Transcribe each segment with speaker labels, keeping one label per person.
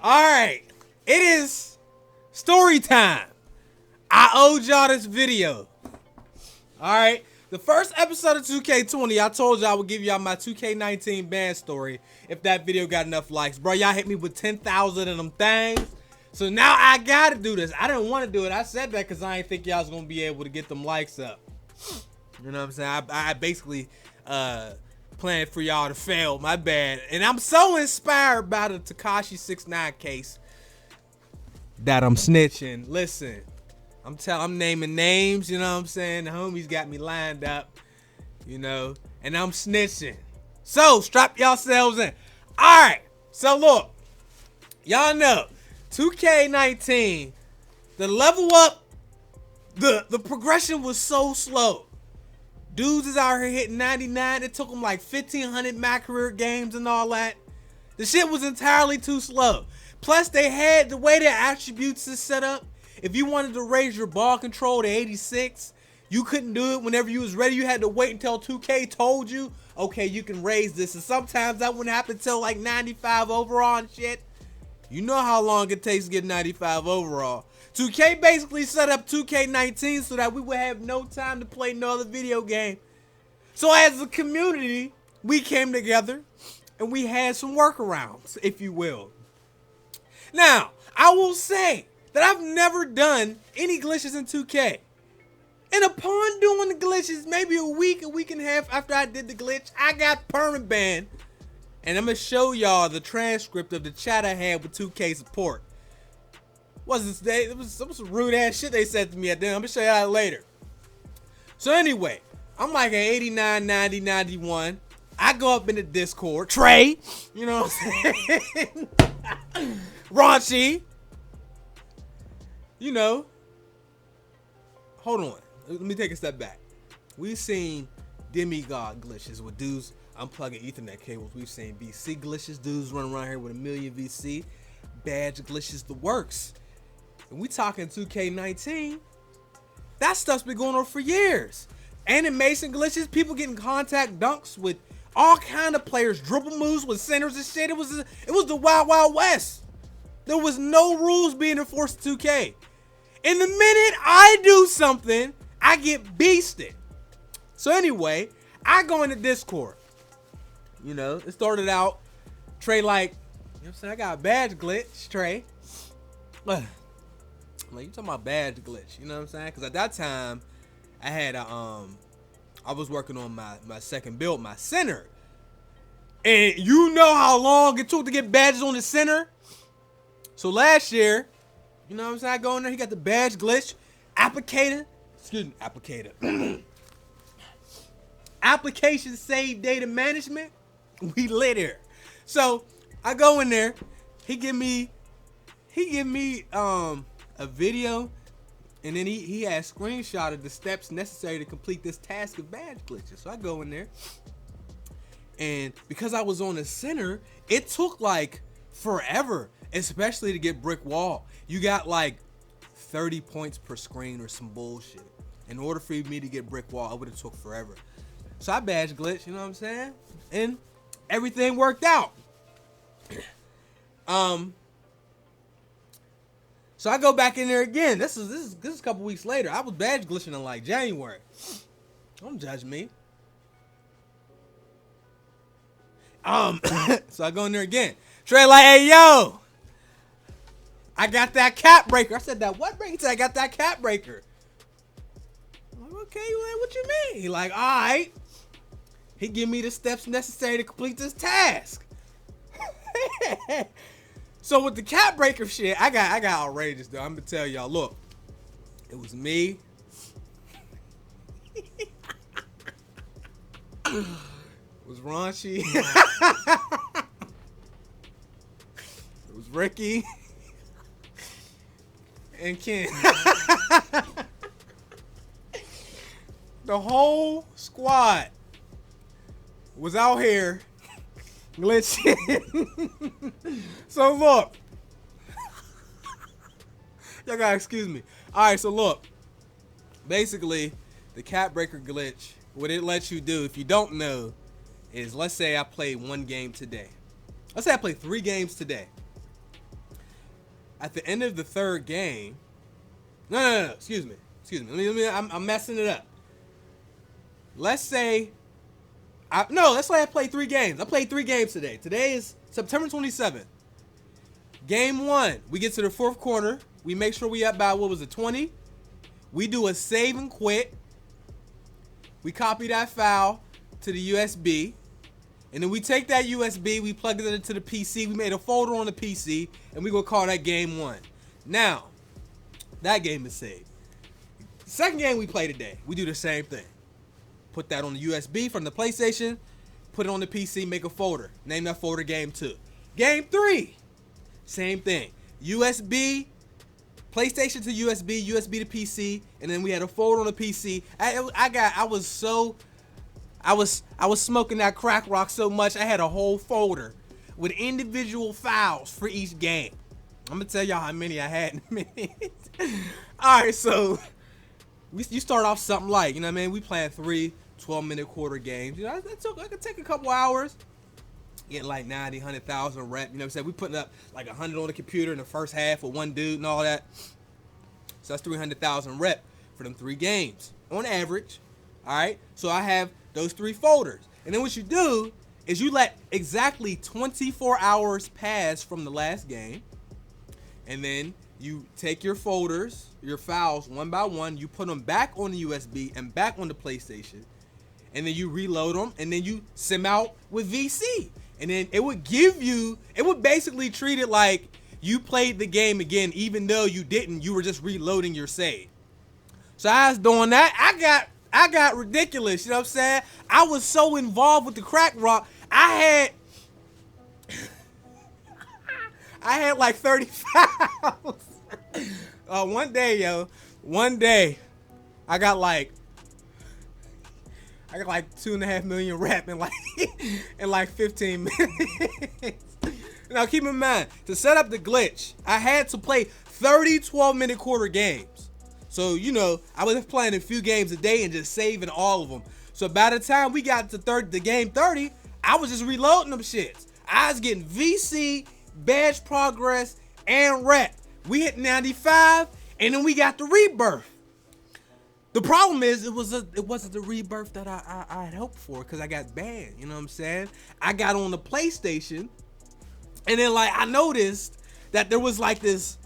Speaker 1: Alright. It is story time. I owed y'all this video. Alright. The first episode of 2K20, I told y'all I would give y'all my 2K19 band story if that video got enough likes. Bro, y'all hit me with 10,000 of them things. So now I gotta do this. I didn't want to do it. I said that because I didn't think y'all was gonna be able to get them likes up. You know what I'm saying? I basically planned for y'all to fail. My bad. And I'm so inspired by the Tekashi 6ix9ine case that I'm snitching. Listen, I'm naming names. You know what I'm saying? The homies got me lined up. You know, and I'm snitching. So strap yourselves in. All right. So look, y'all know 2K19, the level up, the progression was so slow. Dudes is out here hitting 99. It took them like 1,500 my career games and all that. The shit was entirely too slow. Plus, they had the way their attributes is set up. If you wanted to raise your ball control to 86, you couldn't do it whenever you was ready. You had to wait until 2K told you, okay, you can raise this. And sometimes that wouldn't happen until like 95 overall and shit. You know how long it takes to get 95 overall. 2K basically set up 2K19 so that we would have no time to play no other video game. So as a community, we came together and we had some workarounds, if you will. Now, I will say that I've never done any glitches in 2K. And upon doing the glitches, maybe a week and a half after I did the glitch, I got permanent banned. And I'm going to show y'all the transcript of the chat I had with 2K support. It was some rude ass shit they said to me at the end. I'm going to show y'all later. So anyway, I'm like at 89, 90, 91. I go up in the Discord. Trey, you know what I'm saying? Raunchy. You know. Hold on. Let me take a step back. We've seen demigod glitches with dudes unplugging Ethernet cables. We've seen VC glitches. Dudes running around here with 1,000,000 VC. Badge glitches, the works. And we talking 2K19. That stuff's been going on for years. Animation glitches, people getting contact dunks with all kind of players, dribble moves with centers and shit. It was the Wild Wild West. There was no rules being enforced in 2K. And the minute I do something, I get beasted. So anyway, I go into Discord. You know, it started out, Trey like, you know what I'm saying, I got a badge glitch, Trey. Like, you talking about badge glitch, you know what I'm saying? Because at that time, I had I was working on my second build, my center. And you know how long it took to get badges on the center? So last year, you know what I'm saying, I go in there, he got the badge glitch, applicator, application save data management, we lit here. So I go in there, he give me a video, and then he had screenshotted the steps necessary to complete this task of badge glitches. So I go in there, and because I was on the center, it took like forever, especially to get brick wall. You got like 30 points per screen or some bullshit. In order for me to get brick wall, it would have took forever. So I badge glitch, you know what I'm saying? And everything worked out. So I go back in there again. This is a couple weeks later. I was badge glitching in like January. Don't judge me. So I go in there again. Trey like, hey yo, I got that cap breaker. I said, that what breaker? He said, I got that cap breaker. I'm like, okay, what you mean? He like, all right. He give me the steps necessary to complete this task. So with the cap breaker shit, I got outrageous though. I'm gonna tell y'all, look, it was me. It was Raunchy. It was Ricky. And Ken. The whole squad was out here glitching. So look, y'all gotta excuse me. All right, so look, basically the cap breaker glitch, what it lets you do, if you don't know, is let's say I played one game today. Let's say I played 3 games today. at the end of the third game. No. Excuse me. I'm messing it up. Let's say I played 3 games. I played 3 games today. Today is September 27th. Game 1, we get to the 4th quarter. We make sure we up by, 20? We do a save and quit. We copy that file to the USB. And then we take that USB, we plug it into the PC. We made a folder on the PC, and we gonna call that game 1. Now, that game is saved. The second game we play today, we do the same thing. Put that on the USB from the PlayStation, put it on the PC, make a folder. Name that folder Game 2. Game 3, same thing. USB, PlayStation to USB, USB to PC, and then we had a folder on the PC. I was smoking that crack rock so much, I had a whole folder with individual files for each game. I'm gonna tell y'all how many I had in a minute. All right, so you start off something like, you know what I mean? We playing 3 12-minute quarter games. You know, I could take a couple hours, getting like 90, 100,000 rep. You know what I'm saying? We putting up like 100 on the computer in the first half with one dude and all that. So that's 300,000 rep for them 3 games on average. All right. So I have those 3 folders. And then what you do is you let exactly 24 hours pass from the last game. And then you take your folders, your files one by one, you put them back on the USB and back on the PlayStation. And then you reload them, and then you sim out with VC. And then it would basically treat it like you played the game again, even though you didn't. You were just reloading your save. So I was doing that. I got ridiculous. You know what I'm saying? I was so involved with the crack rock. I had like 30 files. One day, I got like 2.5 million rep in like 15 minutes. Now keep in mind, to set up the glitch, I had to play 30 12-minute quarter games. So, you know, I was playing a few games a day and just saving all of them. So by the time we got to the game 30, I was just reloading them shits. I was getting VC, badge progress, and rep. We hit 95, and then we got the rebirth. The problem is it wasn't the rebirth that I had hoped for, because I got banned. You know what I'm saying? I got on the PlayStation, and then like I noticed that there was like this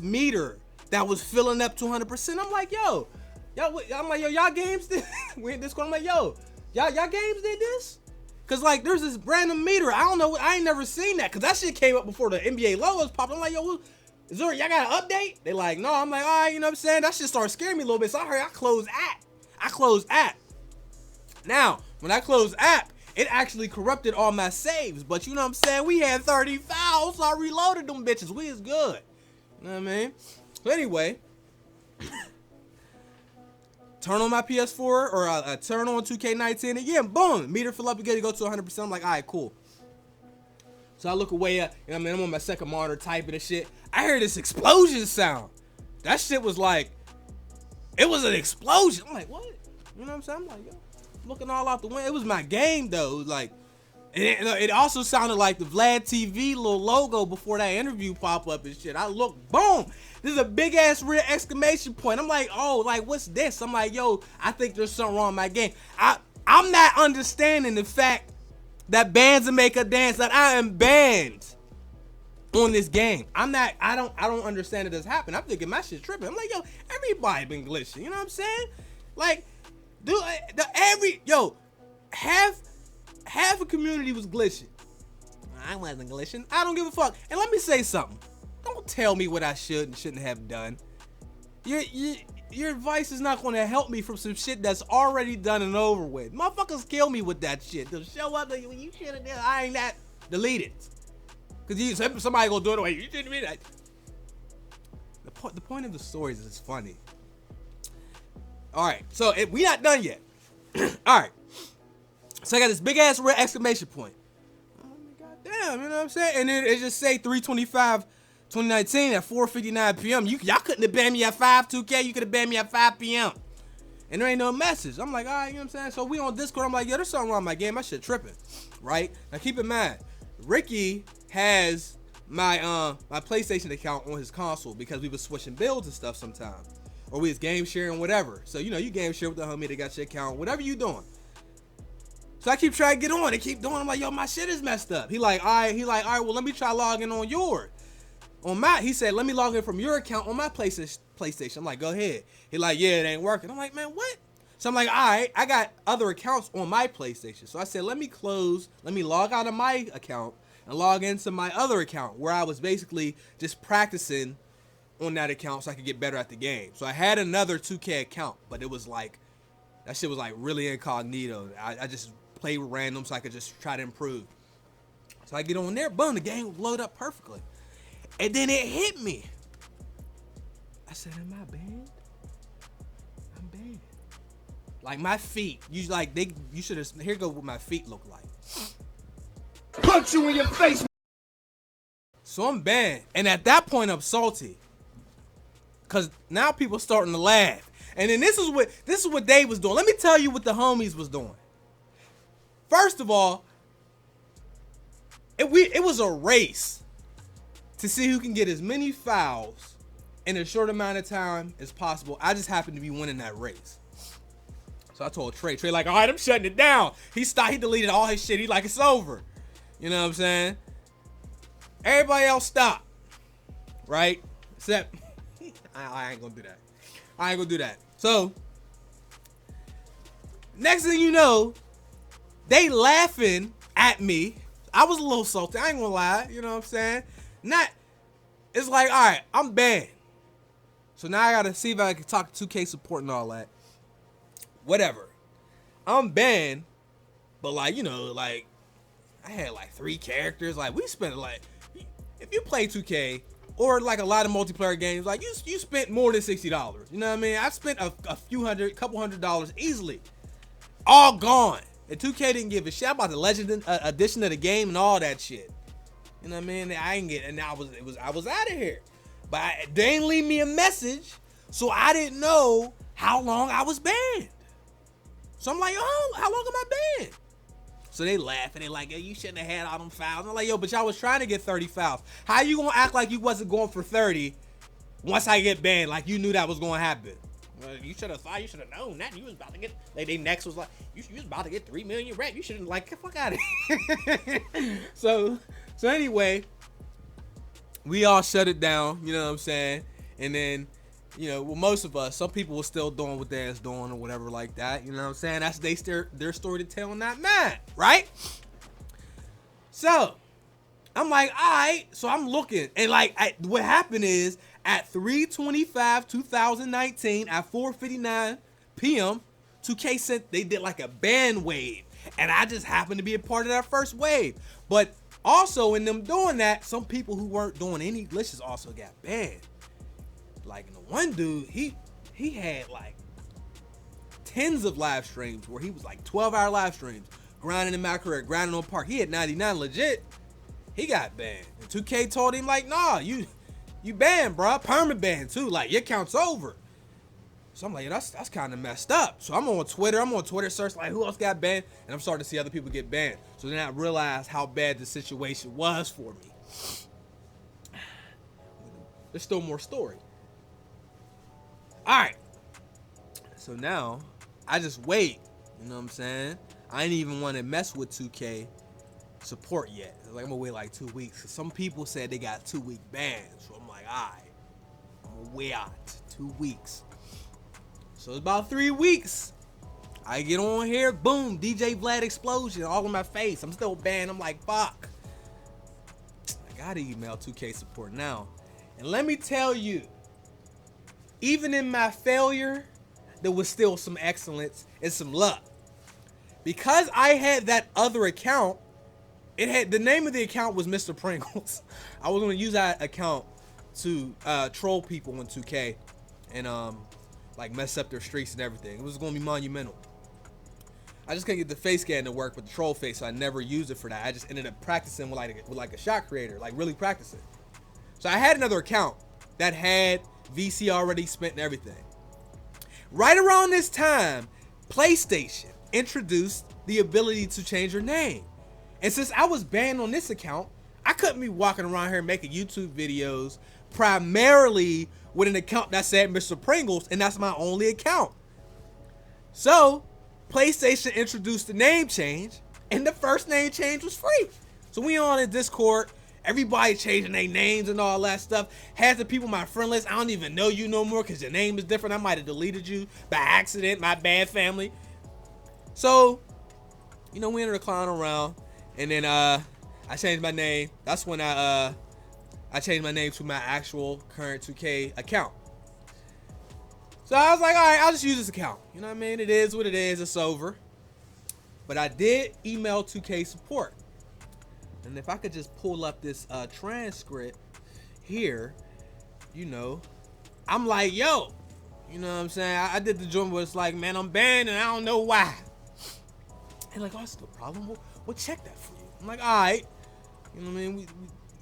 Speaker 1: meter that was filling up to 100%. I'm like, y'all games did we in Discord. I'm like, y'all games did this? Cause like there's this random meter. I don't know. I ain't never seen that. Cause that shit came up before the NBA logos popped. I'm like, y'all got an update? They like, no. I'm like, all right, you know what I'm saying? That shit started scaring me a little bit. So I closed app. Now, when I closed app, it actually corrupted all my saves. But you know what I'm saying? We had 30 files, so I reloaded them bitches. We is good. You know what I mean? So anyway, turn on my PS4 or turn on 2K19 again. Boom, meter fill up again to go to 100%. I'm like, all right, cool. So I look away up, and I'm on my second monitor typing and shit. I hear this explosion sound. That shit was like, it was an explosion. I'm like, what? You know what I'm saying? I'm like, yo, looking all out the window. It was my game though. Like, it also sounded like the Vlad TV little logo before that interview pop up and shit. I look, boom. There's a big ass red exclamation point. I'm like, oh, like what's this? I'm like, yo, I think there's something wrong with my game. I'm not understanding the fact that bands will make a dance, that I am banned on this game. I don't understand that this happened. I'm thinking my shit's tripping. I'm like, yo, everybody been glitching. You know what I'm saying? Like, dude, half a community was glitching. I wasn't glitching. I don't give a fuck. And let me say something. Don't tell me what I should and shouldn't have done. Your advice is not going to help me from some shit that's already done and over with. Motherfuckers kill me with that shit. They'll show up like, when you should have done, I ain't that. Delete it. Because somebody gonna do it away. You shouldn't be that. The point of the story is it's funny. Alright, so we not done yet. Alright. So I got this big ass red exclamation point. Oh my god damn, you know what I'm saying? And then it just say 3/25/2019 at 4:59 p.m. Y'all couldn't have banned me at 5 2K. You could have banned me at 5 p.m. And there ain't no message. I'm like, all right, you know what I'm saying? So we on Discord. I'm like, yo, there's something wrong with my game. My shit tripping, right? Now keep in mind, Ricky has my PlayStation account on his console because we was switching builds and stuff sometimes, or we was game sharing, whatever. So you know, you game share with the homie that got your account, whatever you doing. So I keep trying to get on. They keep doing. I'm like, yo, my shit is messed up. He like, all right. Well, let me try logging on yours. He said, let me log in from your account on my PlayStation. I'm like, go ahead. He like, yeah, it ain't working. I'm like, man, what? So I'm like, all right, I got other accounts on my PlayStation. So I said, let me log out of my account and log into my other account where I was basically just practicing on that account so I could get better at the game. So I had another 2K account, but it was like, that shit was like really incognito. I just played with random so I could just try to improve. So I get on there, boom, the game loaded up perfectly. And then it hit me. I said, am I banned? I'm banned. Like my feet, you should have, here go what my feet look like. Punch you in your face. So I'm banned. And at that point I'm salty. Cause now people starting to laugh. And then this is what they was doing. Let me tell you what the homies was doing. First of all, it was a race to see who can get as many fouls in a short amount of time as possible. I just happened to be winning that race. So I told Trey like, all right, I'm shutting it down. He deleted all his shit. He like, it's over. You know what I'm saying? Everybody else stopped. Right? Except, I ain't gonna do that. I ain't gonna do that. So, next thing you know, they laughing at me. I was a little salty. I ain't gonna lie. You know what I'm saying? It's like, all right, I'm banned. So now I gotta see if I can talk to 2K support and all that. Whatever. I'm banned, but like, you know, like, I had like 3 characters. Like, we spent like, if you play 2K or like a lot of multiplayer games, like you spent more than $60. You know what I mean? I spent a couple $100 easily. All gone. And 2K didn't give a shit about the Legend edition of the game and all that shit. You know what I mean? I ain't get, and I was out of here. But they didn't leave me a message, so I didn't know how long I was banned. So I'm like, oh, how long am I banned? So they laugh and they like, yo, you shouldn't have had all them fouls. I'm like, yo, but y'all was trying to get 30 fouls. How you gonna act like you wasn't going for 30 once I get banned? Like you knew that was gonna happen. Well, you should have thought, you should have known that. You was about to get, like, they next was like, you was about to get 3 million rep. You shouldn't, like, get the fuck out of here. So anyway, we all shut it down, you know what I'm saying? And then, you know, well, most of us, some people were still doing what they're doing or whatever like that, you know what I'm saying? That's their story to tell, not mine, right? So, I'm like, all right. So I'm looking, and like, what happened is, at 3/25/2019 at 4:59 p.m., 2K sent, they did like a ban wave, and I just happened to be a part of that first wave. But also in them doing that, some people who weren't doing any glitches also got banned. Like the one dude, he had like tens of live streams where he was like 12-hour live streams, grinding in my career, grinding on park. He had 99 legit. He got banned. And 2K told him like, nah, you banned, bro. Permanent ban too. Like your account's over. So I'm like, yeah, that's kind of messed up. So I'm on Twitter search like who else got banned, and I'm starting to see other people get banned. So then I realized how bad the situation was for me. There's still more story. All right. So now I just wait. You know what I'm saying? I ain't even want to mess with 2K support yet. Like I'm gonna wait like 2 weeks. Some people said they got 2-week bans. So I'm like, all right, I'm gonna wait out 2 weeks. So it's about 3 weeks. I get on here, boom, DJ Vlad explosion all in my face. I'm still banned. I'm like, fuck. I gotta email 2K support now. And let me tell you, even in my failure, there was still some excellence and some luck. Because I had that other account, it had, the name of the account was Mr. Pringles. I was gonna use that account to troll people on 2K and like mess up their streaks and everything. It was gonna be monumental. I just couldn't get the face scan to work with the troll face, so I never used it for that. I just ended up practicing with like a shot creator, like really practicing. So I had another account that had VC already spent and everything. Right around this time, PlayStation introduced the ability to change your name. And since I was banned on this account, I couldn't be walking around here making YouTube videos primarily with an account that said Mr. Pringles, and that's my only account. So PlayStation introduced the name change, and the first name change was free. So we on in Discord, everybody changing their names and all that stuff. Half the people on my friend list, I don't even know you no more because your name is different. I might have deleted you by accident, my bad, family. So, you know, we ended up clowning around, and then I changed my name. That's when I changed my name to my actual current 2K account. So I was like, all right, I'll just use this account. You know what I mean? It is what it is. It's over. But I did email 2K support. And if I could just pull up this transcript here, you know, I'm like, yo, you know what I'm saying? I did the joint where it's like, man, I'm banned and I don't know why. And like, oh, that's no problem. We'll check that for you. I'm like, all right. You know what I mean?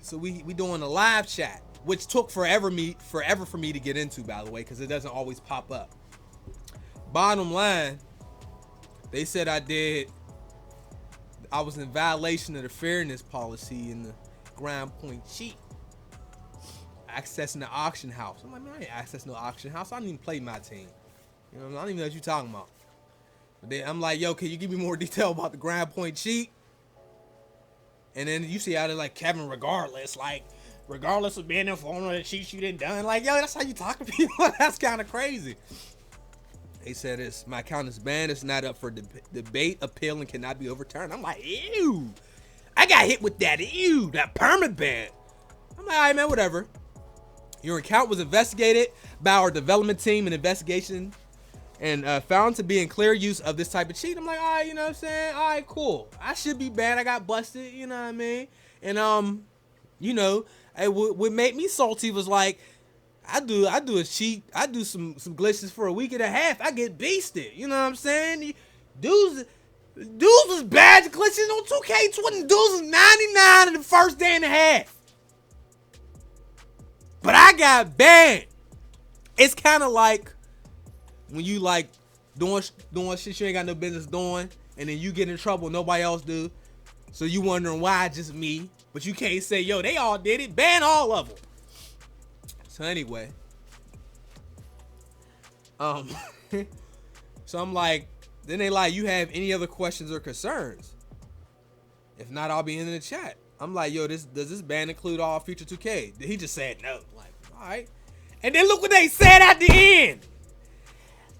Speaker 1: So we doing a live chat, which took forever for me to get into, by the way, because it doesn't always pop up. Bottom line, they said I was in violation of the fairness policy in the ground point cheat, accessing the auction house. I'm like, man, I ain't accessing no auction house. I don't even play my team. You know, I don't even know what you're talking about. But then I'm like, yo, can you give me more detail about the ground point cheat? And then you see out of like Kevin, regardless of being informed of the cheat you done done. Like, yo, that's how you talk to people. That's kind of crazy. They said my account is banned. It's not up for debate, appeal, and cannot be overturned. I'm like, ew. I got hit with that, ew, that perma ban. I'm like, all right, man, whatever. Your account was investigated by our development team, and investigation and found to be in clear use of this type of cheat. I'm like, all right, you know what I'm saying? All right, cool. I should be banned. I got busted, you know what I mean? And, you know, what made me salty was like, I do a cheat. I do some glitches for a week and a half. I get beasted. You know what I'm saying? Dudes was bad glitches on 2K20. Dudes was 99 in the first day and a half. But I got banned. It's kind of like when you like doing shit you ain't got no business doing, and then you get in trouble, nobody else do. So you wondering why just me, but you can't say, yo, they all did it. Ban all of them. So anyway, so I'm like, then they like, you have any other questions or concerns? If not, I'll be in the chat. I'm like, yo, does this ban include all future 2K? He just said no. I'm like, all right. And then look what they said at the end.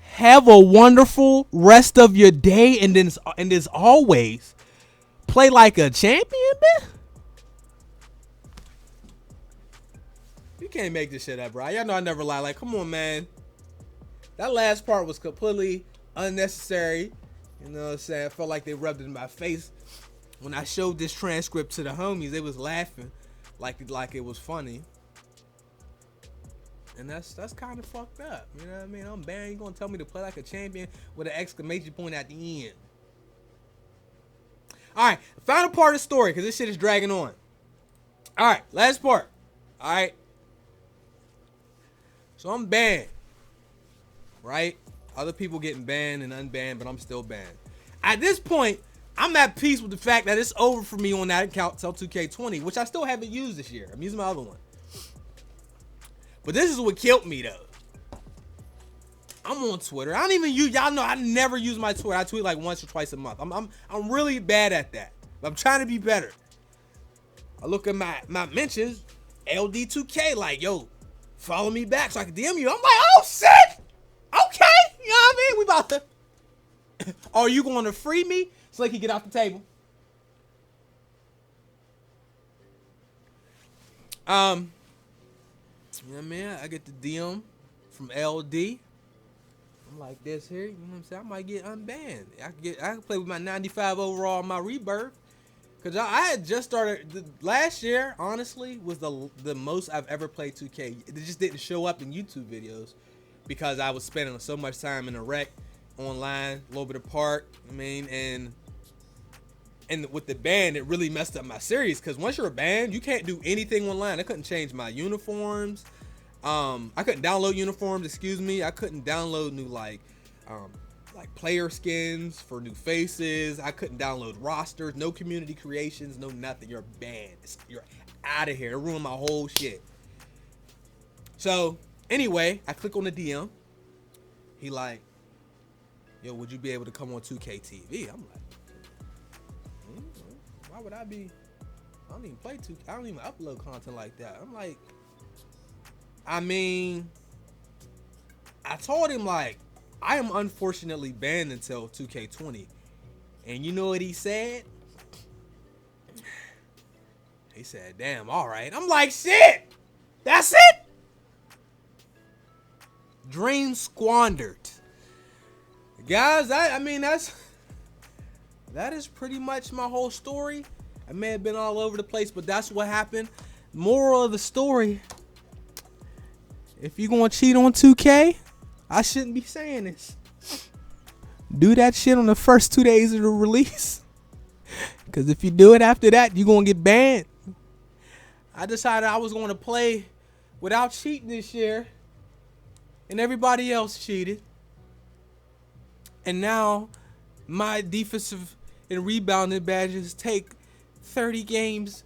Speaker 1: Have a wonderful rest of your day, and as always, play like a champion, man. You can't make this shit up, bro. Y'all know I never lie. Like, come on, man. That last part was completely unnecessary. You know what I'm saying? I felt like they rubbed it in my face. When I showed this transcript to the homies, they was laughing like it was funny. And that's kind of fucked up. You know what I mean? I'm banned. You gonna tell me to play like a champion with an exclamation point at the end. All right, final part of the story, because this shit is dragging on. All right, last part. All right. So I'm banned, right? Other people getting banned and unbanned, but I'm still banned. At this point, I'm at peace with the fact that it's over for me on that account till 2K20, which I still haven't used this year. I'm using my other one. But this is what killed me, though. I'm on Twitter. I don't even use, y'all know I never use my Twitter. I tweet like once or twice a month. I'm really bad at that. But I'm trying to be better. I look at my mentions, LD2K, like, yo, follow me back so I can DM you. I'm like, oh, shit. Okay. You know what I mean? We about to. Are you going to free me so they can get off the table? You know what I mean? I get the DM from LD. I'm like this here. You know what I'm saying? I might get unbanned. I can play with my 95 overall, my rebirth. Because I had just started, last year, honestly, was the most I've ever played 2K. It just didn't show up in YouTube videos because I was spending so much time in a rec, online, a little bit apart. I mean, and with the ban, it really messed up my series because once you're banned, you can't do anything online. I couldn't change my uniforms. I couldn't download uniforms, excuse me. I couldn't download new, like, like player skins for new faces. I couldn't download rosters, no community creations, no nothing. You're banned. You're out of here. It ruined my whole shit. So anyway, I click on the DM. He like, yo, would you be able to come on 2K TV? I'm like, why would I be? I don't even play 2K. I don't even upload content like that. I'm like, I mean, I told him like, I am unfortunately banned until 2K20. And you know what he said? He said, damn, all right. I'm like, shit, that's it? Dream squandered. Guys, I mean, that is pretty much my whole story. I may have been all over the place, but that's what happened. Moral of the story, if you're going to cheat on 2K, I shouldn't be saying this. Do that shit on the first 2 days of the release. Because if you do it after that, you're going to get banned. I decided I was going to play without cheating this year. And everybody else cheated. And now my defensive and rebounding badges take 30 games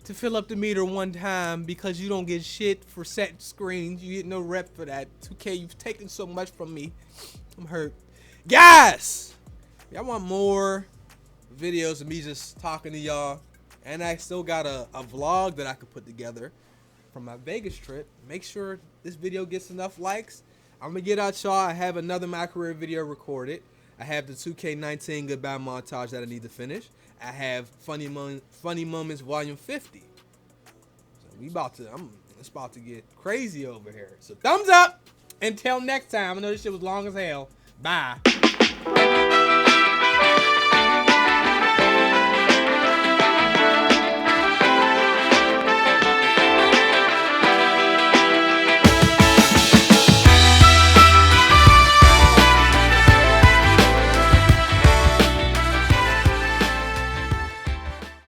Speaker 1: to fill up the meter one time because you don't get shit for set screens. You get no rep for that. 2K, you've taken so much from me. I'm hurt. Guys, y'all want more videos of me just talking to y'all? And I still got a vlog that I could put together from my Vegas trip. Make sure this video gets enough likes. I'm going to get out y'all. I have another My Career video recorded. I have the 2K19 goodbye montage that I need to finish. I have Funny Moments Volume 50. So it's about to get crazy over here. So thumbs up. Until next time. I know this shit was long as hell. Bye.